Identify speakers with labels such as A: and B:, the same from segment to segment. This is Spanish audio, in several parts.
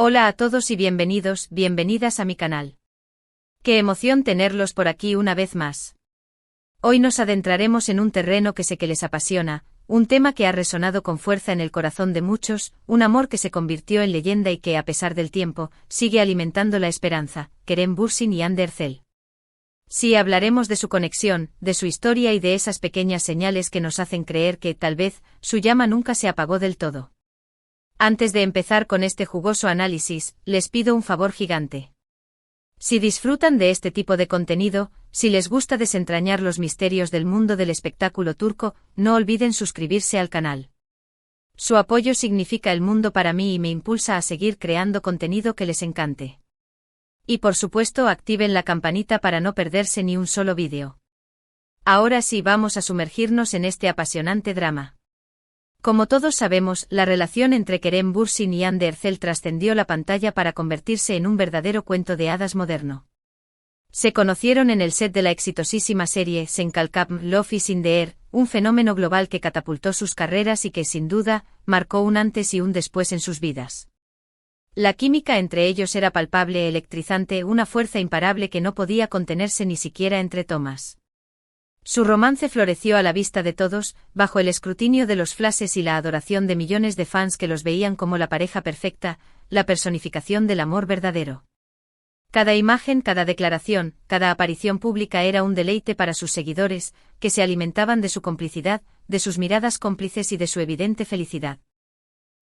A: Hola a todos y bienvenidos, bienvenidas a mi canal. Qué emoción tenerlos por aquí una vez más. Hoy nos adentraremos en un terreno que sé que les apasiona, un tema que ha resonado con fuerza en el corazón de muchos, un amor que se convirtió en leyenda y que, a pesar del tiempo, sigue alimentando la esperanza, Kerem Bürsin y Hande Erçel. Sí, hablaremos de su conexión, de su historia y de esas pequeñas señales que nos hacen creer que, tal vez, su llama nunca se apagó del todo. Antes de empezar con este jugoso análisis, les pido un favor gigante. Si disfrutan de este tipo de contenido, si les gusta desentrañar los misterios del mundo del espectáculo turco, no olviden suscribirse al canal. Su apoyo significa el mundo para mí y me impulsa a seguir creando contenido que les encante. Y por supuesto activen la campanita para no perderse ni un solo vídeo. Ahora sí vamos a sumergirnos en este apasionante drama. Como todos sabemos, la relación entre Kerem Bürsin y Hande Erçel trascendió la pantalla para convertirse en un verdadero cuento de hadas moderno. Se conocieron en el set de la exitosísima serie Sen Kalkam Love is in the Air, un fenómeno global que catapultó sus carreras y que, sin duda, marcó un antes y un después en sus vidas. La química entre ellos era palpable, electrizante, una fuerza imparable que no podía contenerse ni siquiera entre tomas. Su romance floreció a la vista de todos, bajo el escrutinio de los flashes y la adoración de millones de fans que los veían como la pareja perfecta, la personificación del amor verdadero. Cada imagen, cada declaración, cada aparición pública era un deleite para sus seguidores, que se alimentaban de su complicidad, de sus miradas cómplices y de su evidente felicidad.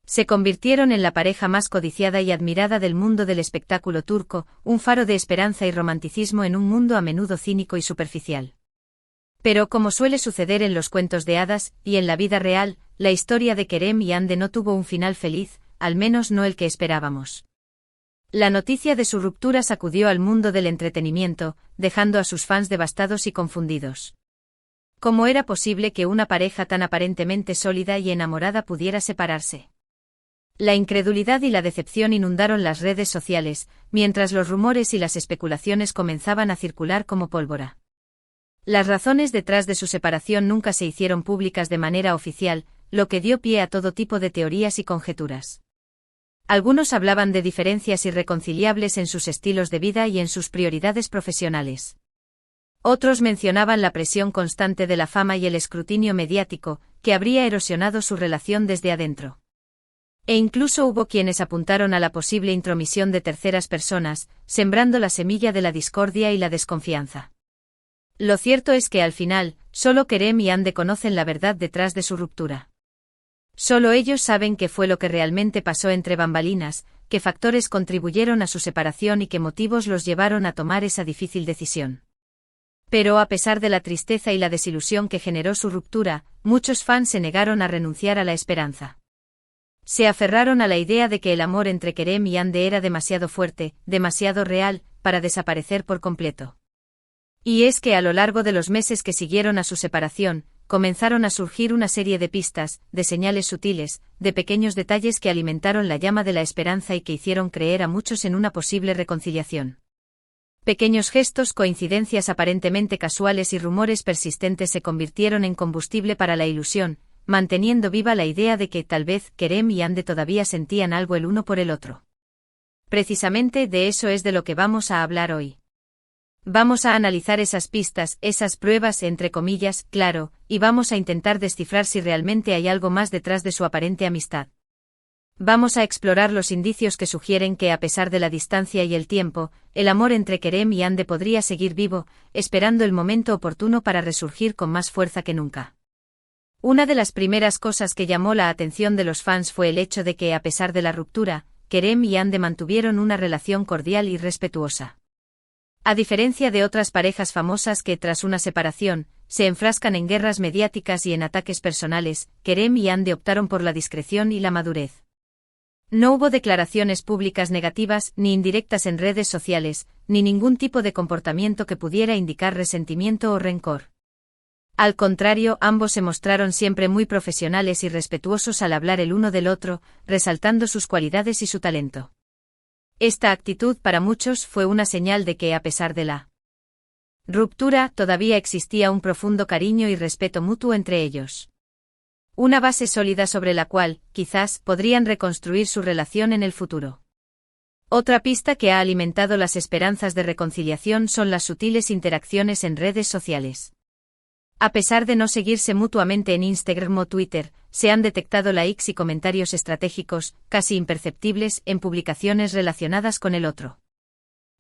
A: Se convirtieron en la pareja más codiciada y admirada del mundo del espectáculo turco, un faro de esperanza y romanticismo en un mundo a menudo cínico y superficial. Pero como suele suceder en los cuentos de hadas, y en la vida real, la historia de Kerem y Hande no tuvo un final feliz, al menos no el que esperábamos. La noticia de su ruptura sacudió al mundo del entretenimiento, dejando a sus fans devastados y confundidos. ¿Cómo era posible que una pareja tan aparentemente sólida y enamorada pudiera separarse? La incredulidad y la decepción inundaron las redes sociales, mientras los rumores y las especulaciones comenzaban a circular como pólvora. Las razones detrás de su separación nunca se hicieron públicas de manera oficial, lo que dio pie a todo tipo de teorías y conjeturas. Algunos hablaban de diferencias irreconciliables en sus estilos de vida y en sus prioridades profesionales. Otros mencionaban la presión constante de la fama y el escrutinio mediático, que habría erosionado su relación desde adentro. E incluso hubo quienes apuntaron a la posible intromisión de terceras personas, sembrando la semilla de la discordia y la desconfianza. Lo cierto es que al final, solo Kerem y Hande conocen la verdad detrás de su ruptura. Solo ellos saben qué fue lo que realmente pasó entre bambalinas, qué factores contribuyeron a su separación y qué motivos los llevaron a tomar esa difícil decisión. Pero a pesar de la tristeza y la desilusión que generó su ruptura, muchos fans se negaron a renunciar a la esperanza. Se aferraron a la idea de que el amor entre Kerem y Hande era demasiado fuerte, demasiado real, para desaparecer por completo. Y es que a lo largo de los meses que siguieron a su separación, comenzaron a surgir una serie de pistas, de señales sutiles, de pequeños detalles que alimentaron la llama de la esperanza y que hicieron creer a muchos en una posible reconciliación. Pequeños gestos, coincidencias aparentemente casuales y rumores persistentes se convirtieron en combustible para la ilusión, manteniendo viva la idea de que tal vez Kerem y Hande todavía sentían algo el uno por el otro. Precisamente de eso es de lo que vamos a hablar hoy. Vamos a analizar esas pistas, esas pruebas entre comillas, claro, y vamos a intentar descifrar si realmente hay algo más detrás de su aparente amistad. Vamos a explorar los indicios que sugieren que, a pesar de la distancia y el tiempo, el amor entre Kerem y Hande podría seguir vivo, esperando el momento oportuno para resurgir con más fuerza que nunca. Una de las primeras cosas que llamó la atención de los fans fue el hecho de que, a pesar de la ruptura, Kerem y Hande mantuvieron una relación cordial y respetuosa. A diferencia de otras parejas famosas que, tras una separación, se enfrascan en guerras mediáticas y en ataques personales, Kerem y Hande optaron por la discreción y la madurez. No hubo declaraciones públicas negativas ni indirectas en redes sociales, ni ningún tipo de comportamiento que pudiera indicar resentimiento o rencor. Al contrario, ambos se mostraron siempre muy profesionales y respetuosos al hablar el uno del otro, resaltando sus cualidades y su talento. Esta actitud para muchos fue una señal de que, a pesar de la ruptura, todavía existía un profundo cariño y respeto mutuo entre ellos. Una base sólida sobre la cual, quizás, podrían reconstruir su relación en el futuro. Otra pista que ha alimentado las esperanzas de reconciliación son las sutiles interacciones en redes sociales. A pesar de no seguirse mutuamente en Instagram o Twitter, se han detectado likes y comentarios estratégicos, casi imperceptibles, en publicaciones relacionadas con el otro.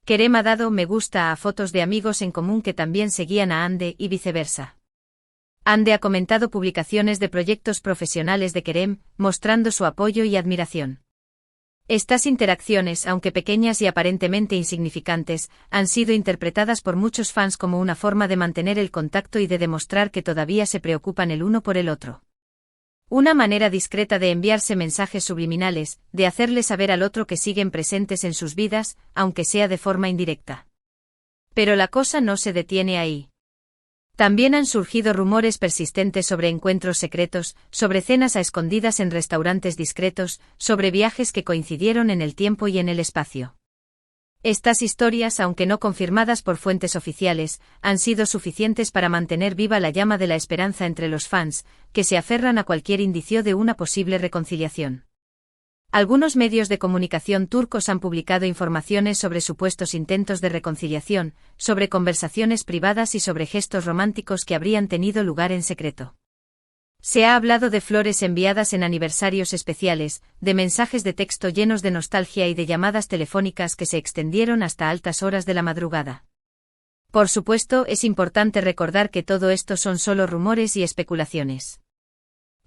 A: Kerem ha dado me gusta a fotos de amigos en común que también seguían a Hande y viceversa. Hande ha comentado publicaciones de proyectos profesionales de Kerem, mostrando su apoyo y admiración. Estas interacciones, aunque pequeñas y aparentemente insignificantes, han sido interpretadas por muchos fans como una forma de mantener el contacto y de demostrar que todavía se preocupan el uno por el otro. Una manera discreta de enviarse mensajes subliminales, de hacerle saber al otro que siguen presentes en sus vidas, aunque sea de forma indirecta. Pero la cosa no se detiene ahí. También han surgido rumores persistentes sobre encuentros secretos, sobre cenas a escondidas en restaurantes discretos, sobre viajes que coincidieron en el tiempo y en el espacio. Estas historias, aunque no confirmadas por fuentes oficiales, han sido suficientes para mantener viva la llama de la esperanza entre los fans, que se aferran a cualquier indicio de una posible reconciliación. Algunos medios de comunicación turcos han publicado informaciones sobre supuestos intentos de reconciliación, sobre conversaciones privadas y sobre gestos románticos que habrían tenido lugar en secreto. Se ha hablado de flores enviadas en aniversarios especiales, de mensajes de texto llenos de nostalgia y de llamadas telefónicas que se extendieron hasta altas horas de la madrugada. Por supuesto, es importante recordar que todo esto son solo rumores y especulaciones.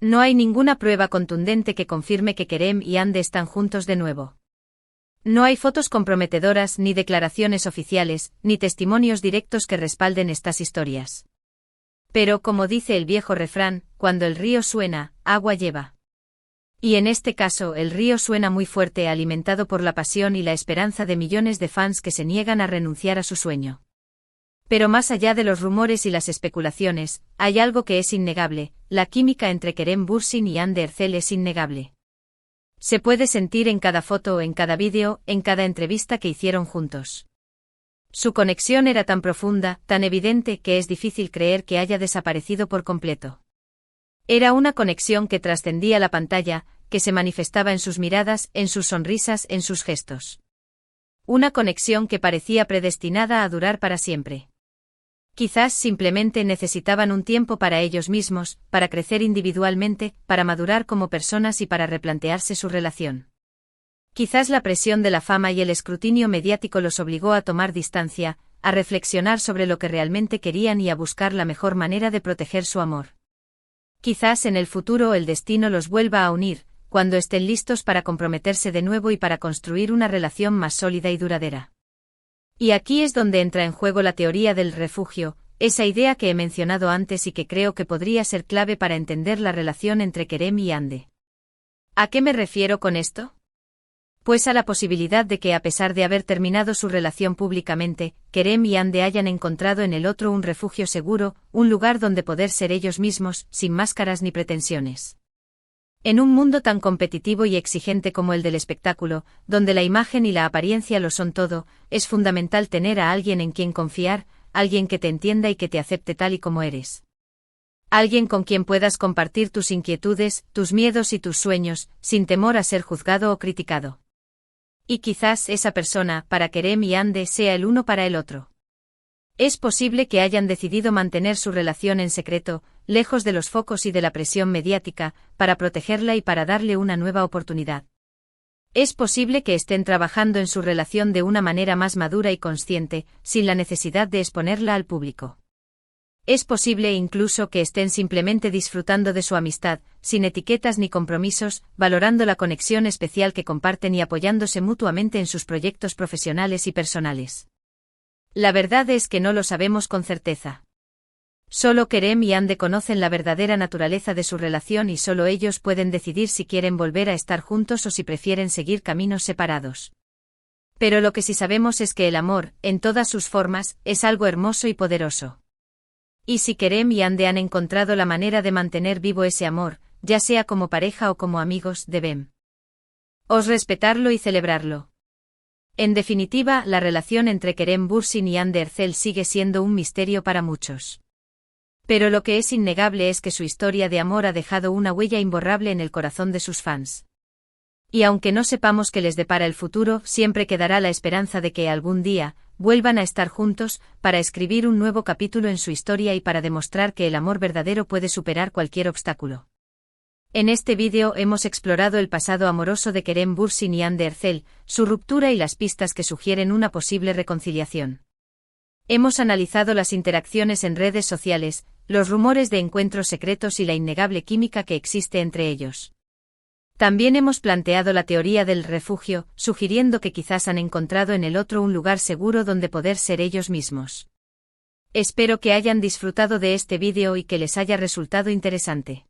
A: No hay ninguna prueba contundente que confirme que Kerem y Hande están juntos de nuevo. No hay fotos comprometedoras, ni declaraciones oficiales, ni testimonios directos que respalden estas historias. Pero, como dice el viejo refrán, cuando el río suena, agua lleva. Y en este caso, el río suena muy fuerte, alimentado por la pasión y la esperanza de millones de fans que se niegan a renunciar a su sueño. Pero más allá de los rumores y las especulaciones, hay algo que es innegable: la química entre Kerem Bürsin y Hande Erçel es innegable. Se puede sentir en cada foto, en cada vídeo, en cada entrevista que hicieron juntos. Su conexión era tan profunda, tan evidente, que es difícil creer que haya desaparecido por completo. Era una conexión que trascendía la pantalla, que se manifestaba en sus miradas, en sus sonrisas, en sus gestos. Una conexión que parecía predestinada a durar para siempre. Quizás simplemente necesitaban un tiempo para ellos mismos, para crecer individualmente, para madurar como personas y para replantearse su relación. Quizás la presión de la fama y el escrutinio mediático los obligó a tomar distancia, a reflexionar sobre lo que realmente querían y a buscar la mejor manera de proteger su amor. Quizás en el futuro el destino los vuelva a unir, cuando estén listos para comprometerse de nuevo y para construir una relación más sólida y duradera. Y aquí es donde entra en juego la teoría del refugio, esa idea que he mencionado antes y que creo que podría ser clave para entender la relación entre Kerem y Hande. ¿A qué me refiero con esto? Pues a la posibilidad de que, a pesar de haber terminado su relación públicamente, Kerem y Hande hayan encontrado en el otro un refugio seguro, un lugar donde poder ser ellos mismos, sin máscaras ni pretensiones. En un mundo tan competitivo y exigente como el del espectáculo, donde la imagen y la apariencia lo son todo, es fundamental tener a alguien en quien confiar, alguien que te entienda y que te acepte tal y como eres. Alguien con quien puedas compartir tus inquietudes, tus miedos y tus sueños, sin temor a ser juzgado o criticado. Y quizás esa persona, para Kerem y Hande, sea el uno para el otro. Es posible que hayan decidido mantener su relación en secreto, lejos de los focos y de la presión mediática, para protegerla y para darle una nueva oportunidad. Es posible que estén trabajando en su relación de una manera más madura y consciente, sin la necesidad de exponerla al público. Es posible incluso que estén simplemente disfrutando de su amistad, sin etiquetas ni compromisos, valorando la conexión especial que comparten y apoyándose mutuamente en sus proyectos profesionales y personales. La verdad es que no lo sabemos con certeza. Solo Kerem y Hande conocen la verdadera naturaleza de su relación y solo ellos pueden decidir si quieren volver a estar juntos o si prefieren seguir caminos separados. Pero lo que sí sabemos es que el amor, en todas sus formas, es algo hermoso y poderoso. Y si Kerem y Hande han encontrado la manera de mantener vivo ese amor, ya sea como pareja o como amigos, debemos respetarlo y celebrarlo. En definitiva, la relación entre Kerem Bürsin y Hande Erçel sigue siendo un misterio para muchos. Pero lo que es innegable es que su historia de amor ha dejado una huella imborrable en el corazón de sus fans. Y aunque no sepamos qué les depara el futuro, siempre quedará la esperanza de que algún día vuelvan a estar juntos, para escribir un nuevo capítulo en su historia y para demostrar que el amor verdadero puede superar cualquier obstáculo. En este vídeo hemos explorado el pasado amoroso de Kerem Bürsin y Hande Erçel, su ruptura y las pistas que sugieren una posible reconciliación. Hemos analizado las interacciones en redes sociales, los rumores de encuentros secretos y la innegable química que existe entre ellos. También hemos planteado la teoría del refugio, sugiriendo que quizás han encontrado en el otro un lugar seguro donde poder ser ellos mismos. Espero que hayan disfrutado de este vídeo y que les haya resultado interesante.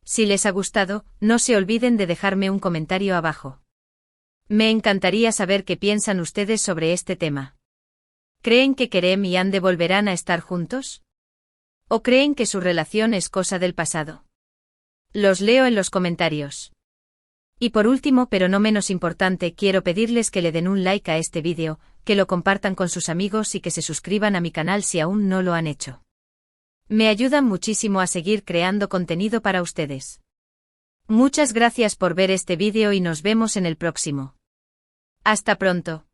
A: Si les ha gustado, no se olviden de dejarme un comentario abajo. Me encantaría saber qué piensan ustedes sobre este tema. ¿Creen que Kerem y Hande volverán a estar juntos? ¿O creen que su relación es cosa del pasado? Los leo en los comentarios. Y por último, pero no menos importante, quiero pedirles que le den un like a este vídeo, que lo compartan con sus amigos y que se suscriban a mi canal si aún no lo han hecho. Me ayudan muchísimo a seguir creando contenido para ustedes. Muchas gracias por ver este vídeo y nos vemos en el próximo. Hasta pronto.